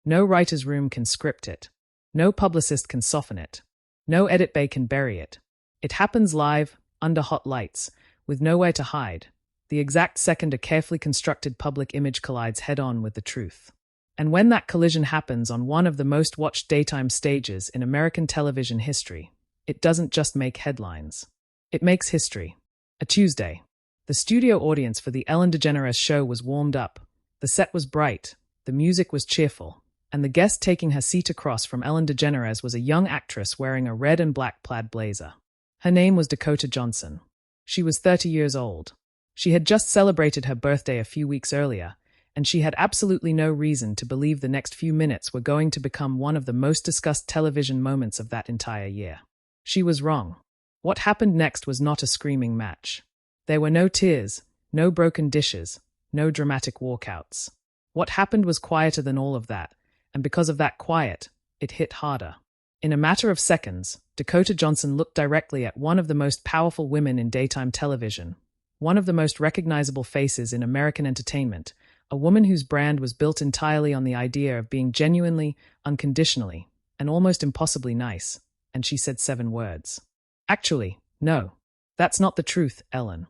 No writer's room can script it. No publicist can soften it. No edit bay can bury it. It happens live, under hot lights, with nowhere to hide, the exact second a carefully constructed public image collides head-on with the truth. And when that collision happens on one of the most watched daytime stages in American television history, it doesn't just make headlines. It makes history. A Tuesday. The studio audience for the Ellen DeGeneres show was warmed up. The set was bright, the music was cheerful, and the guest taking her seat across from Ellen DeGeneres was a young actress wearing a red and black plaid blazer. Her name was Dakota Johnson. She was 30 years old. She had just celebrated her birthday a few weeks earlier, and she had absolutely no reason to believe the next few minutes were going to become one of the most discussed television moments of that entire year. She was wrong. What happened next was not a screaming match. There were no tears, no broken dishes, no dramatic walkouts. What happened was quieter than all of that, and because of that quiet, it hit harder. In a matter of seconds, Dakota Johnson looked directly at one of the most powerful women in daytime television, one of the most recognizable faces in American entertainment, a woman whose brand was built entirely on the idea of being genuinely, unconditionally, and almost impossibly nice, and she said 7 words. Actually, no. That's not the truth, Ellen.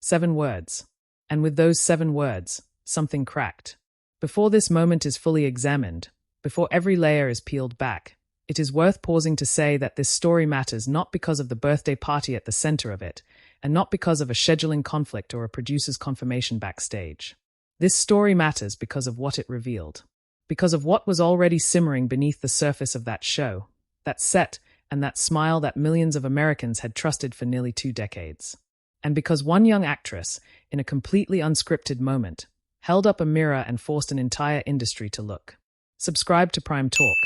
7 words. And with those 7 words, something cracked. Before this moment is fully examined, before every layer is peeled back, it is worth pausing to say that this story matters not because of the birthday party at the center of it, and not because of a scheduling conflict or a producer's confirmation backstage. This story matters because of what it revealed. Because of what was already simmering beneath the surface of that show, that set, and that smile that millions of Americans had trusted for nearly 2 decades. And because one young actress, in a completely unscripted moment, held up a mirror and forced an entire industry to look. Subscribe to Prime Talk,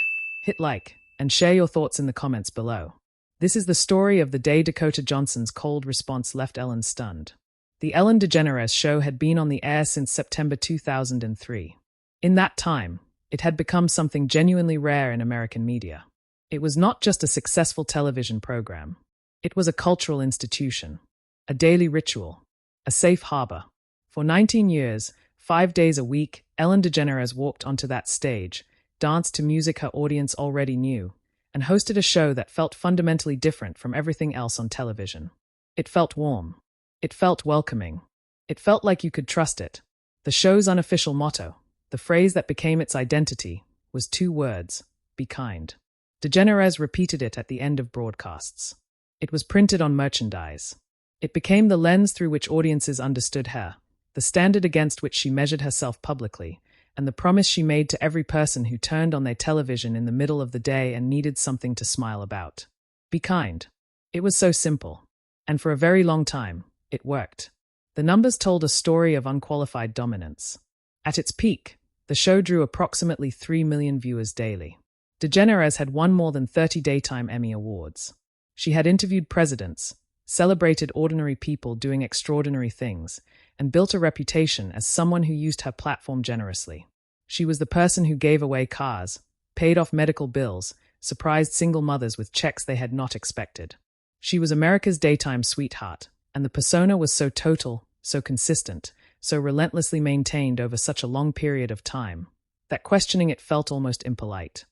hit like, and share your thoughts in the comments below. This is the story of the day Dakota Johnson's cold response left Ellen stunned. The Ellen DeGeneres show had been on the air since September 2003. In that time, it had become something genuinely rare in American media. It was not just a successful television program. It was a cultural institution, a daily ritual, a safe harbor. For 19 years, 5 days a week, Ellen DeGeneres walked onto that stage, danced to music her audience already knew, and hosted a show that felt fundamentally different from everything else on television. It felt warm. It felt welcoming. It felt like you could trust it. The show's unofficial motto, the phrase that became its identity, was 2 words: be kind. DeGeneres repeated it at the end of broadcasts. It was printed on merchandise. It became the lens through which audiences understood her, the standard against which she measured herself publicly, and the promise she made to every person who turned on their television in the middle of the day and needed something to smile about. Be kind. It was so simple. And for a very long time, it worked. The numbers told a story of unqualified dominance. At its peak, the show drew approximately 3 million viewers daily. DeGeneres had won more than 30 Daytime Emmy Awards. She had interviewed presidents, celebrated ordinary people doing extraordinary things, and built a reputation as someone who used her platform generously. She was the person who gave away cars, paid off medical bills, surprised single mothers with checks they had not expected. She was America's daytime sweetheart, and the persona was so total, so consistent, so relentlessly maintained over such a long period of time, that questioning it felt almost impolite.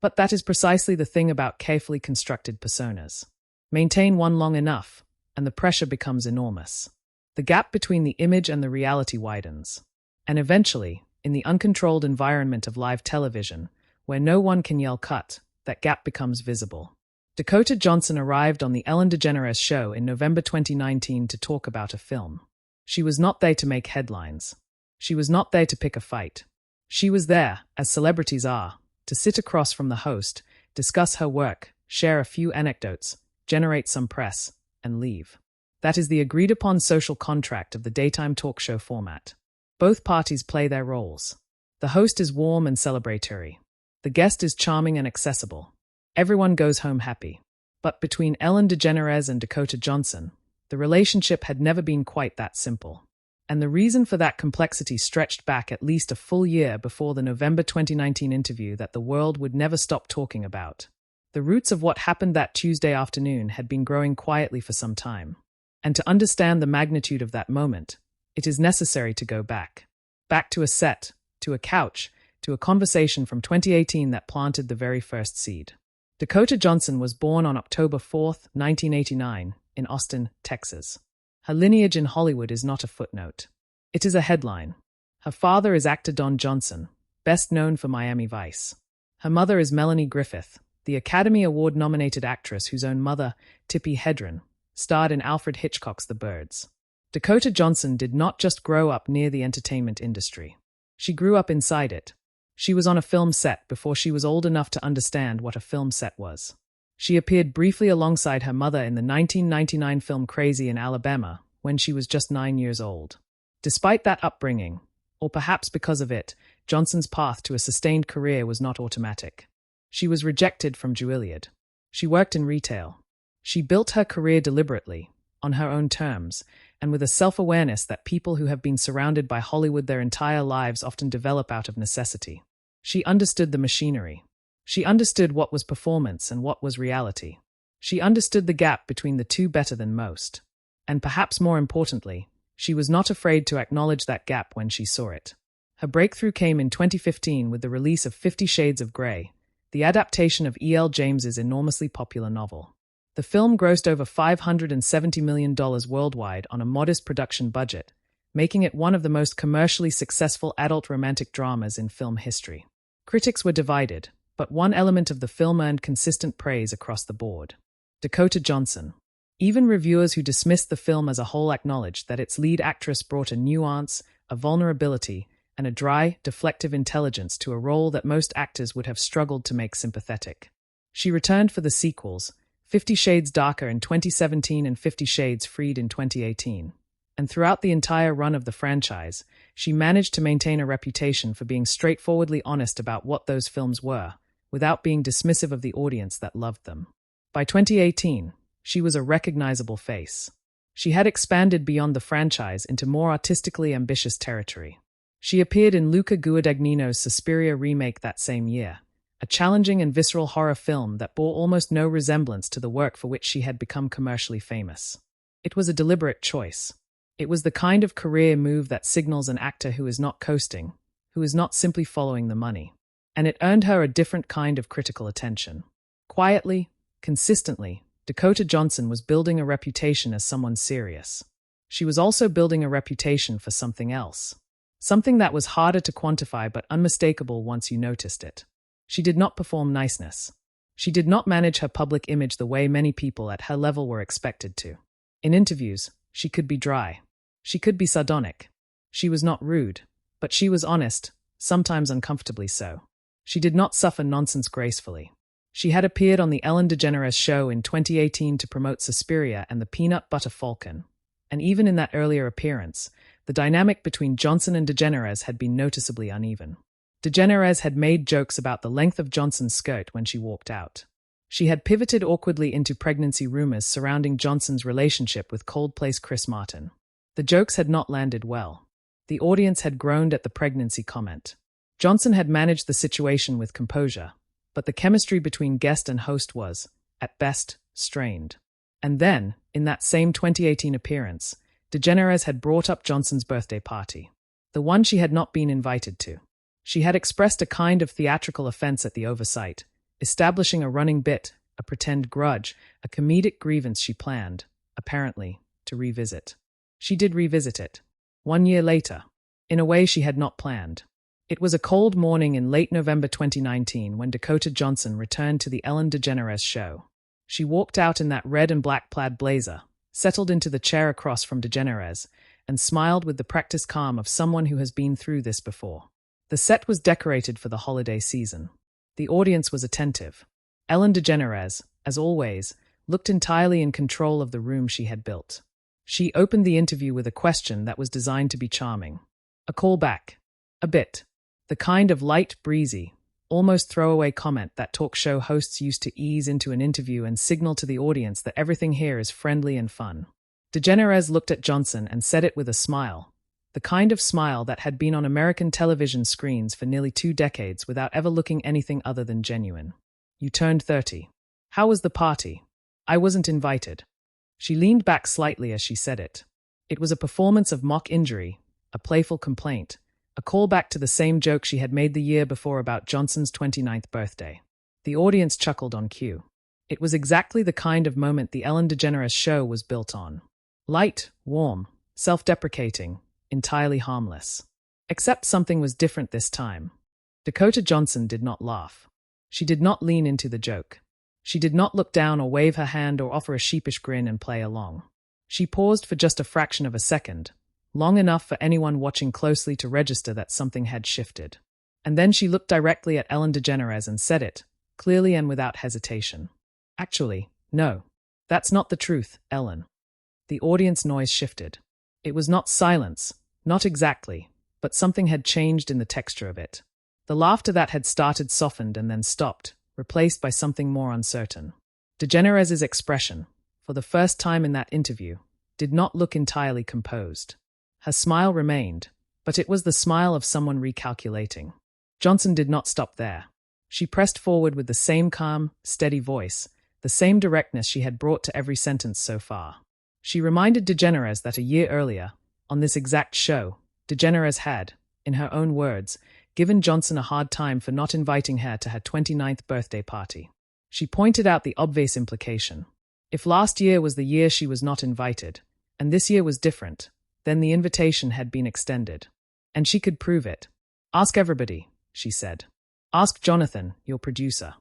But that is precisely the thing about carefully constructed personas. Maintain one long enough, and the pressure becomes enormous. The gap between the image and the reality widens. And eventually, in the uncontrolled environment of live television, where no one can yell cut, that gap becomes visible. Dakota Johnson arrived on the Ellen DeGeneres show in November 2019 to talk about a film. She was not there to make headlines. She was not there to pick a fight. She was there, as celebrities are, to sit across from the host, discuss her work, share a few anecdotes, generate some press, and leave. That is the agreed-upon social contract of the daytime talk show format. Both parties play their roles. The host is warm and celebratory. The guest is charming and accessible. Everyone goes home happy. But between Ellen DeGeneres and Dakota Johnson, the relationship had never been quite that simple. And the reason for that complexity stretched back at least a full year before the November 2019 interview that the world would never stop talking about. The roots of what happened that Tuesday afternoon had been growing quietly for some time. And to understand the magnitude of that moment, it is necessary to go back. Back to a set, to a couch, to a conversation from 2018 that planted the very first seed. Dakota Johnson was born on October 4, 1989, in Austin, Texas. Her lineage in Hollywood is not a footnote. It is a headline. Her father is actor Don Johnson, best known for Miami Vice. Her mother is Melanie Griffith, the Academy Award-nominated actress whose own mother, Tippi Hedren, starred in Alfred Hitchcock's The Birds. Dakota Johnson did not just grow up near the entertainment industry. She grew up inside it. She was on a film set before she was old enough to understand what a film set was. She appeared briefly alongside her mother in the 1999 film Crazy in Alabama when she was just 9 years old. Despite that upbringing, or perhaps because of it, Johnson's path to a sustained career was not automatic. She was rejected from Juilliard. She worked in retail. She built her career deliberately, on her own terms, and with a self-awareness that people who have been surrounded by Hollywood their entire lives often develop out of necessity. She understood the machinery. She understood what was performance and what was reality. She understood the gap between the two better than most. And perhaps more importantly, she was not afraid to acknowledge that gap when she saw it. Her breakthrough came in 2015 with the release of 50 Shades of Grey, the adaptation of E.L. James's enormously popular novel. The film grossed over $570 million worldwide on a modest production budget, making it one of the most commercially successful adult romantic dramas in film history. Critics were divided, but one element of the film earned consistent praise across the board: Dakota Johnson. Even reviewers who dismissed the film as a whole acknowledged that its lead actress brought a nuance, a vulnerability, and a dry, deflective intelligence to a role that most actors would have struggled to make sympathetic. She returned for the sequels, 50 Shades Darker in 2017 and 50 Shades Freed in 2018. And throughout the entire run of the franchise, she managed to maintain a reputation for being straightforwardly honest about what those films were, without being dismissive of the audience that loved them. By 2018, she was a recognizable face. She had expanded beyond the franchise into more artistically ambitious territory. She appeared in Luca Guadagnino's Suspiria remake that same year, a challenging and visceral horror film that bore almost no resemblance to the work for which she had become commercially famous. It was a deliberate choice. It was the kind of career move that signals an actor who is not coasting, who is not simply following the money. And it earned her a different kind of critical attention. Quietly, consistently, Dakota Johnson was building a reputation as someone serious. She was also building a reputation for something else. Something that was harder to quantify but unmistakable once you noticed it. She did not perform niceness. She did not manage her public image the way many people at her level were expected to. In interviews, she could be dry. She could be sardonic. She was not rude, but she was honest, sometimes uncomfortably so. She did not suffer nonsense gracefully. She had appeared on The Ellen DeGeneres Show in 2018 to promote Suspiria and the Peanut Butter Falcon, and even in that earlier appearance, the dynamic between Johnson and DeGeneres had been noticeably uneven. DeGeneres had made jokes about the length of Johnson's skirt when she walked out. She had pivoted awkwardly into pregnancy rumors surrounding Johnson's relationship with Coldplay's Chris Martin. The jokes had not landed well. The audience had groaned at the pregnancy comment. Johnson had managed the situation with composure, but the chemistry between guest and host was, at best, strained. And then, in that same 2018 appearance, DeGeneres had brought up Johnson's birthday party, the one she had not been invited to. She had expressed a kind of theatrical offense at the oversight, establishing a running bit, a pretend grudge, a comedic grievance she planned, apparently, to revisit. She did revisit it. 1 year later, in a way she had not planned. It was a cold morning in late November 2019 when Dakota Johnson returned to the Ellen DeGeneres Show. She walked out in that red and black plaid blazer, settled into the chair across from DeGeneres, and smiled with the practiced calm of someone who has been through this before. The set was decorated for the holiday season. The audience was attentive. Ellen DeGeneres, as always, looked entirely in control of the room she had built. She opened the interview with a question that was designed to be charming. A callback. A bit. The kind of light, breezy, almost throwaway comment that talk show hosts used to ease into an interview and signal to the audience that everything here is friendly and fun. DeGeneres looked at Johnson and said it with a smile, the kind of smile that had been on American television screens for nearly 2 decades without ever looking anything other than genuine. You turned 30. How was the party? I wasn't invited. She leaned back slightly as she said it. It was a performance of mock injury, a playful complaint, a callback to the same joke she had made the year before about Johnson's 29th birthday. The audience chuckled on cue. It was exactly the kind of moment the Ellen DeGeneres show was built on. Light, warm, self-deprecating, entirely harmless. Except something was different this time. Dakota Johnson did not laugh. She did not lean into the joke. She did not look down or wave her hand or offer a sheepish grin and play along. She paused for just a fraction of a second, long enough for anyone watching closely to register that something had shifted. And then she looked directly at Ellen DeGeneres and said it, clearly and without hesitation. Actually, no. That's not the truth, Ellen. The audience noise shifted. It was not silence, not exactly, but something had changed in the texture of it. The laughter that had started softened and then stopped, replaced by something more uncertain. DeGeneres' expression, for the first time in that interview, did not look entirely composed. Her smile remained, but it was the smile of someone recalculating. Johnson did not stop there. She pressed forward with the same calm, steady voice, the same directness she had brought to every sentence so far. She reminded DeGeneres that a year earlier, on this exact show, DeGeneres had, in her own words, given Johnson a hard time for not inviting her to her 29th birthday party. She pointed out the obvious implication. If last year was the year she was not invited, and this year was different, then the invitation had been extended. And she could prove it. Ask everybody, she said. Ask Jonathan, your producer.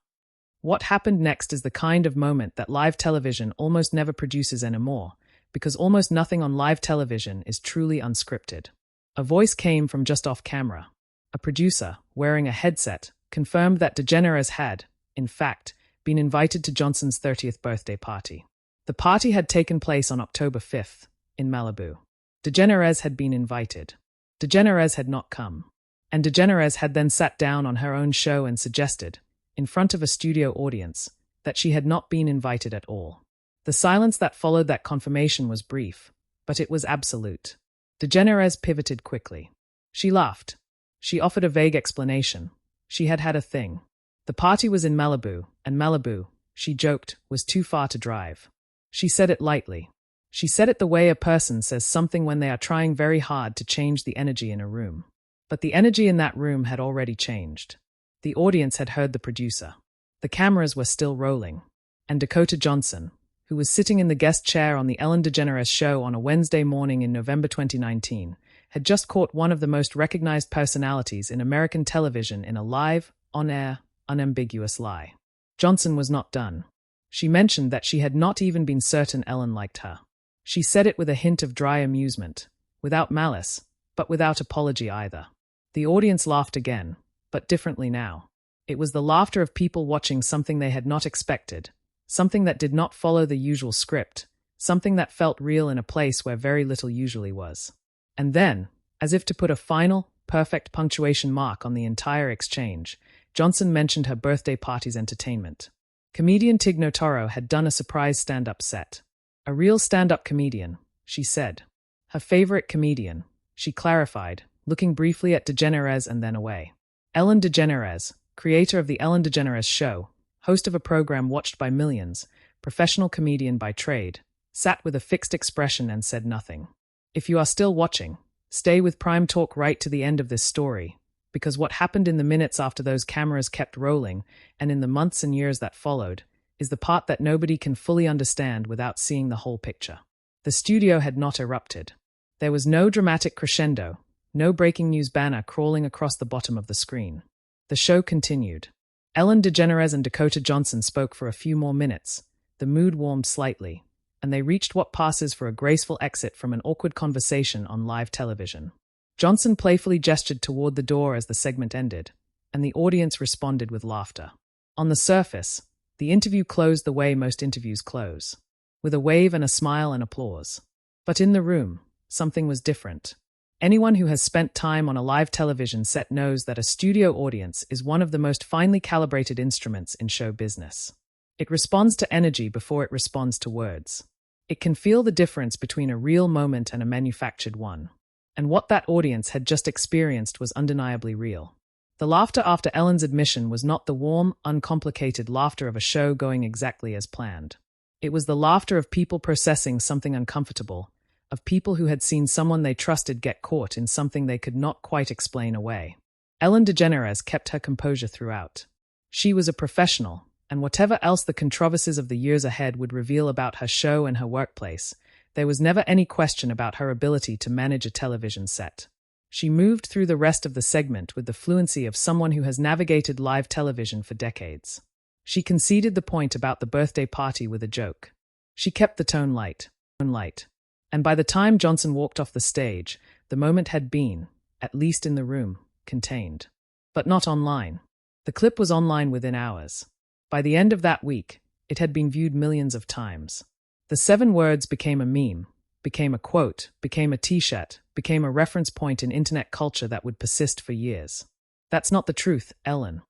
What happened next is the kind of moment that live television almost never produces anymore, because almost nothing on live television is truly unscripted. A voice came from just off camera. A producer, wearing a headset, confirmed that DeGeneres had, in fact, been invited to Johnson's 30th birthday party. The party had taken place on October 5th, in Malibu. DeGeneres had been invited. DeGeneres had not come. And DeGeneres had then sat down on her own show and suggested, in front of a studio audience, that she had not been invited at all. The silence that followed that confirmation was brief, but it was absolute. DeGeneres pivoted quickly. She laughed. She offered a vague explanation. She had had a thing. The party was in Malibu, and Malibu, she joked, was too far to drive. She said it lightly. She said it the way a person says something when they are trying very hard to change the energy in a room. But the energy in that room had already changed. The audience had heard the producer. The cameras were still rolling. And Dakota Johnson, who was sitting in the guest chair on the Ellen DeGeneres show on a Wednesday morning in November 2019, had just caught one of the most recognized personalities in American television in a live, on-air, unambiguous lie. Johnson was not done. She mentioned that she had not even been certain Ellen liked her. She said it with a hint of dry amusement, without malice, but without apology either. The audience laughed again, but differently now. It was the laughter of people watching something they had not expected, something that did not follow the usual script, something that felt real in a place where very little usually was. And then, as if to put a final, perfect punctuation mark on the entire exchange, Johnson mentioned her birthday party's entertainment. Comedian Tig Notaro had done a surprise stand-up set. A real stand-up comedian, she said. Her favorite comedian, she clarified, looking briefly at DeGeneres and then away. Ellen DeGeneres, creator of The Ellen DeGeneres Show, host of a program watched by millions, professional comedian by trade, sat with a fixed expression and said nothing. If you are still watching, stay with Prime Talk right to the end of this story, because what happened in the minutes after those cameras kept rolling, and in the months and years that followed, is the part that nobody can fully understand without seeing the whole picture. The studio had not erupted. There was no dramatic crescendo, no breaking news banner crawling across the bottom of the screen. The show continued. Ellen DeGeneres and Dakota Johnson spoke for a few more minutes. The mood warmed slightly, and they reached what passes for a graceful exit from an awkward conversation on live television. Johnson playfully gestured toward the door as the segment ended, and the audience responded with laughter. On the surface, the interview closed the way most interviews close, with a wave and a smile and applause. But in the room, something was different. Anyone who has spent time on a live television set knows that a studio audience is one of the most finely calibrated instruments in show business. It responds to energy before it responds to words. It can feel the difference between a real moment and a manufactured one. And what that audience had just experienced was undeniably real. The laughter after Ellen's admission was not the warm, uncomplicated laughter of a show going exactly as planned. It was the laughter of people processing something uncomfortable, of people who had seen someone they trusted get caught in something they could not quite explain away. Ellen DeGeneres kept her composure throughout. She was a professional, and whatever else the controversies of the years ahead would reveal about her show and her workplace, there was never any question about her ability to manage a television set. She moved through the rest of the segment with the fluency of someone who has navigated live television for decades. She conceded the point about the birthday party with a joke. She kept the tone light. And by the time Johnson walked off the stage, the moment had been, at least in the room, contained. But not online. The clip was online within hours. By the end of that week, it had been viewed millions of times. The 7 words became a meme, became a quote, became a t-shirt, became a reference point in internet culture that would persist for years. That's not the truth, Ellen.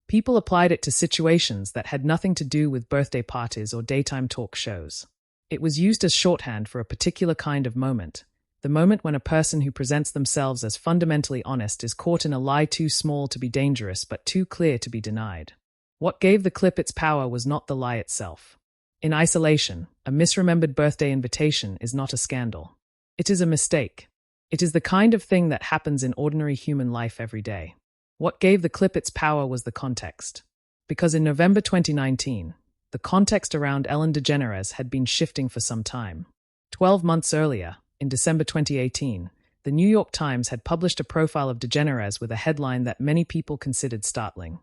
People applied it to situations that had nothing to do with birthday parties or daytime talk shows. It was used as shorthand for a particular kind of moment, the moment when a person who presents themselves as fundamentally honest is caught in a lie too small to be dangerous but too clear to be denied. What gave the clip its power was not the lie itself. In isolation, a misremembered birthday invitation is not a scandal. It is a mistake. It is the kind of thing that happens in ordinary human life every day. What gave the clip its power was the context. Because in November 2019, the context around Ellen DeGeneres had been shifting for some time. 12 months earlier, in December 2018, the New York Times had published a profile of DeGeneres with a headline that many people considered startling.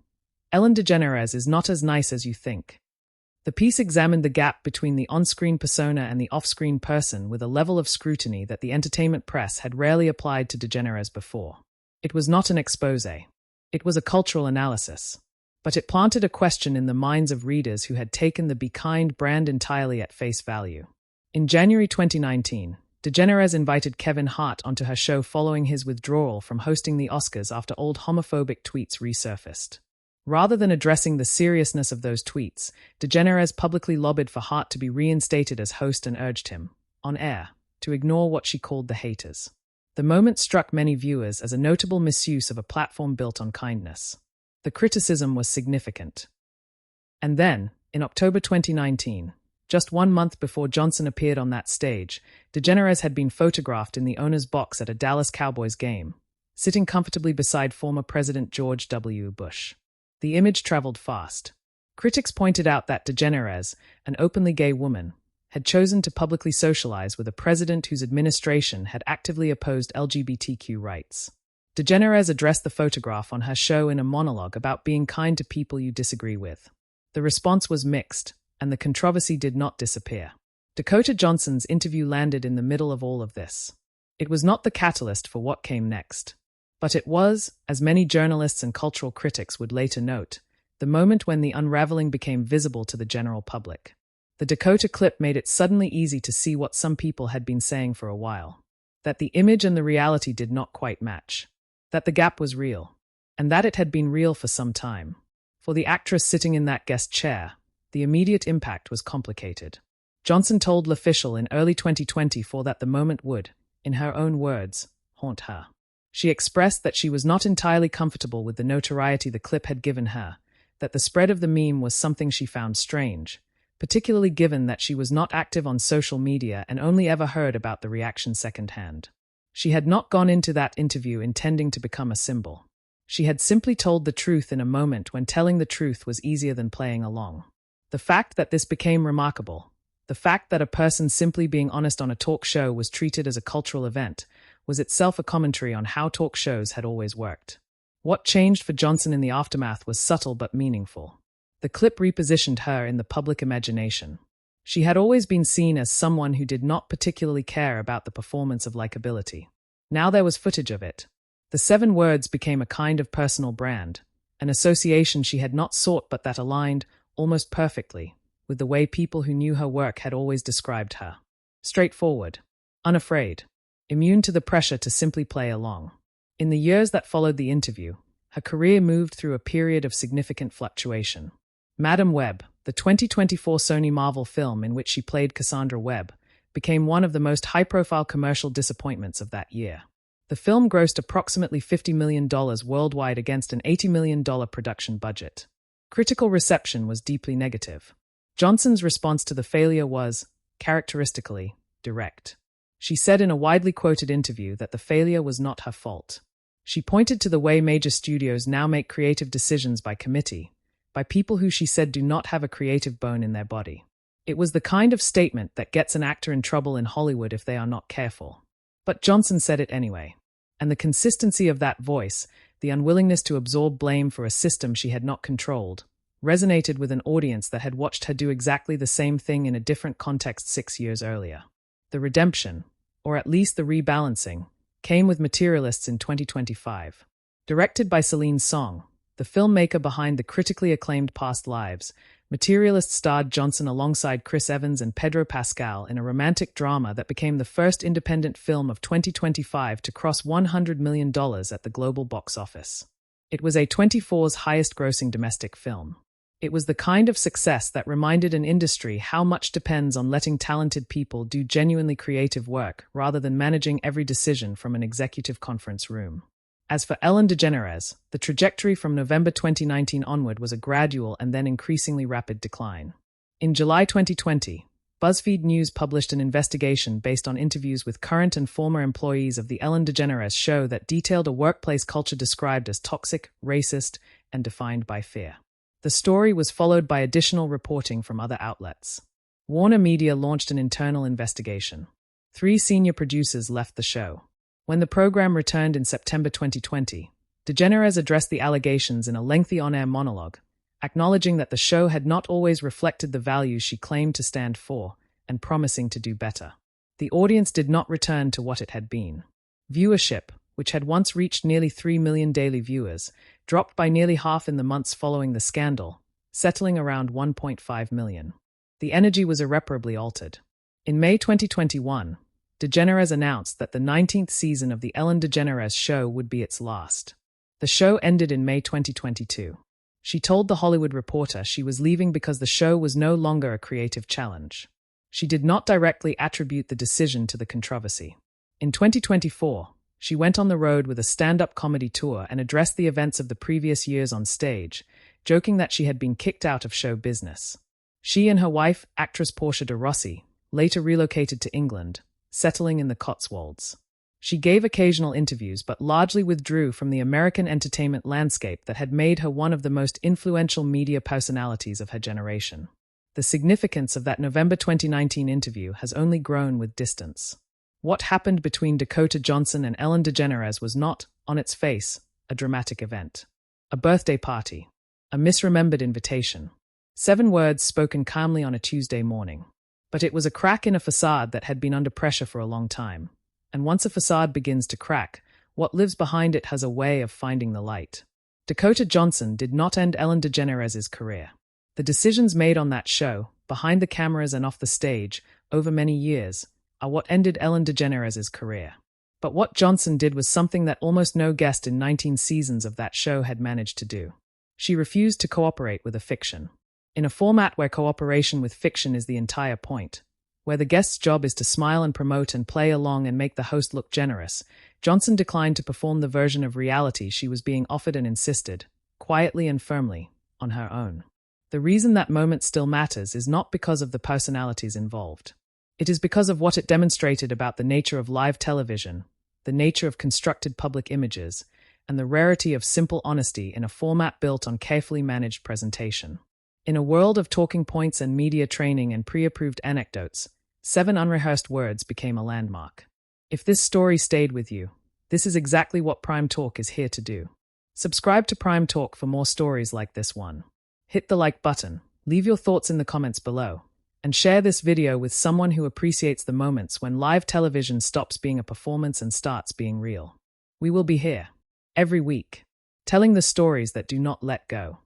Ellen DeGeneres is not as nice as you think. The piece examined the gap between the on-screen persona and the off-screen person with a level of scrutiny that the entertainment press had rarely applied to DeGeneres before. It was not an exposé. It was a cultural analysis. But it planted a question in the minds of readers who had taken the Be Kind brand entirely at face value. In January 2019, DeGeneres invited Kevin Hart onto her show following his withdrawal from hosting the Oscars after old homophobic tweets resurfaced. Rather than addressing the seriousness of those tweets, DeGeneres publicly lobbied for Hart to be reinstated as host and urged him, on air, to ignore what she called the haters. The moment struck many viewers as a notable misuse of a platform built on kindness. The criticism was significant. And then, in October 2019, just 1 month before Johnson appeared on that stage, DeGeneres had been photographed in the owner's box at a Dallas Cowboys game, sitting comfortably beside former President George W. Bush. The image traveled fast. Critics pointed out that DeGeneres, an openly gay woman, had chosen to publicly socialize with a president whose administration had actively opposed LGBTQ rights. DeGeneres addressed the photograph on her show in a monologue about being kind to people you disagree with. The response was mixed, and the controversy did not disappear. Dakota Johnson's interview landed in the middle of all of this. It was not the catalyst for what came next. But it was, as many journalists and cultural critics would later note, the moment when the unraveling became visible to the general public. The Dakota clip made it suddenly easy to see what some people had been saying for a while. That the image and the reality did not quite match. That the gap was real. And that it had been real for some time. For the actress sitting in that guest chair, the immediate impact was complicated. Johnson told L'Official in early 2024 that the moment would, in her own words, haunt her. She expressed that she was not entirely comfortable with the notoriety the clip had given her, that the spread of the meme was something she found strange, particularly given that she was not active on social media and only ever heard about the reaction secondhand. She had not gone into that interview intending to become a symbol. She had simply told the truth in a moment when telling the truth was easier than playing along. The fact that this became remarkable, the fact that a person simply being honest on a talk show was treated as a cultural event, was itself a commentary on how talk shows had always worked. What changed for Johnson in the aftermath was subtle but meaningful. The clip repositioned her in the public imagination. She had always been seen as someone who did not particularly care about the performance of likability. Now there was footage of it. The 7 words became a kind of personal brand, an association she had not sought but that aligned, almost perfectly, with the way people who knew her work had always described her. Straightforward, unafraid, immune to the pressure to simply play along. In the years that followed the interview, her career moved through a period of significant fluctuation. Madam Web, the 2024 Sony Marvel film in which she played Cassandra Webb, became one of the most high-profile commercial disappointments of that year. The film grossed approximately $50 million worldwide against an $80 million production budget. Critical reception was deeply negative. Johnson's response to the failure was, characteristically, direct. She said in a widely quoted interview that the failure was not her fault. She pointed to the way major studios now make creative decisions by committee, by people who she said do not have a creative bone in their body. It was the kind of statement that gets an actor in trouble in Hollywood if they are not careful. But Johnson said it anyway. And the consistency of that voice, the unwillingness to absorb blame for a system she had not controlled, resonated with an audience that had watched her do exactly the same thing in a different context 6 years earlier. The redemption, or at least the rebalancing, came with Materialists in 2025. Directed by Celine Song, the filmmaker behind the critically acclaimed Past Lives, Materialists starred Johnson alongside Chris Evans and Pedro Pascal in a romantic drama that became the first independent film of 2025 to cross $100 million at the global box office. It was A24's highest-grossing domestic film. It was the kind of success that reminded an industry how much depends on letting talented people do genuinely creative work rather than managing every decision from an executive conference room. As for Ellen DeGeneres, the trajectory from November 2019 onward was a gradual and then increasingly rapid decline. In July 2020, BuzzFeed News published an investigation based on interviews with current and former employees of the Ellen DeGeneres show that detailed a workplace culture described as toxic, racist, and defined by fear. The story was followed by additional reporting from other outlets. Warner Media launched an internal investigation. 3 senior producers left the show. When the program returned in September 2020, DeGeneres addressed the allegations in a lengthy on-air monologue, acknowledging that the show had not always reflected the values she claimed to stand for and promising to do better. The audience did not return to what it had been. Viewership, which had once reached nearly 3 million daily viewers, dropped by nearly half in the months following the scandal, settling around 1.5 million. The energy was irreparably altered. In May 2021, DeGeneres announced that the 19th season of The Ellen DeGeneres Show would be its last. The show ended in May 2022. She told The Hollywood Reporter she was leaving because the show was no longer a creative challenge. She did not directly attribute the decision to the controversy. In 2024, she went on the road with a stand-up comedy tour and addressed the events of the previous years on stage, joking that she had been kicked out of show business. She and her wife, actress Portia de Rossi, later relocated to England, settling in the Cotswolds. She gave occasional interviews but largely withdrew from the American entertainment landscape that had made her one of the most influential media personalities of her generation. The significance of that November 2019 interview has only grown with distance. What happened between Dakota Johnson and Ellen DeGeneres was not, on its face, a dramatic event. A birthday party. A misremembered invitation. 7 words spoken calmly on a Tuesday morning. But it was a crack in a facade that had been under pressure for a long time. And once a facade begins to crack, what lives behind it has a way of finding the light. Dakota Johnson did not end Ellen DeGeneres' career. The decisions made on that show, behind the cameras and off the stage, over many years, are what ended Ellen DeGeneres' career. But what Johnson did was something that almost no guest in 19 seasons of that show had managed to do. She refused to cooperate with a fiction. In a format where cooperation with fiction is the entire point, where the guest's job is to smile and promote and play along and make the host look generous, Johnson declined to perform the version of reality she was being offered and insisted, quietly and firmly, on her own. The reason that moment still matters is not because of the personalities involved. It is because of what it demonstrated about the nature of live television, the nature of constructed public images, and the rarity of simple honesty in a format built on carefully managed presentation. In a world of talking points and media training and pre-approved anecdotes, 7 unrehearsed words became a landmark. If this story stayed with you, this is exactly what Prime Talk is here to do. Subscribe to Prime Talk for more stories like this one. Hit the like button, leave your thoughts in the comments below, and share this video with someone who appreciates the moments when live television stops being a performance and starts being real. We will be here, every week, telling the stories that do not let go.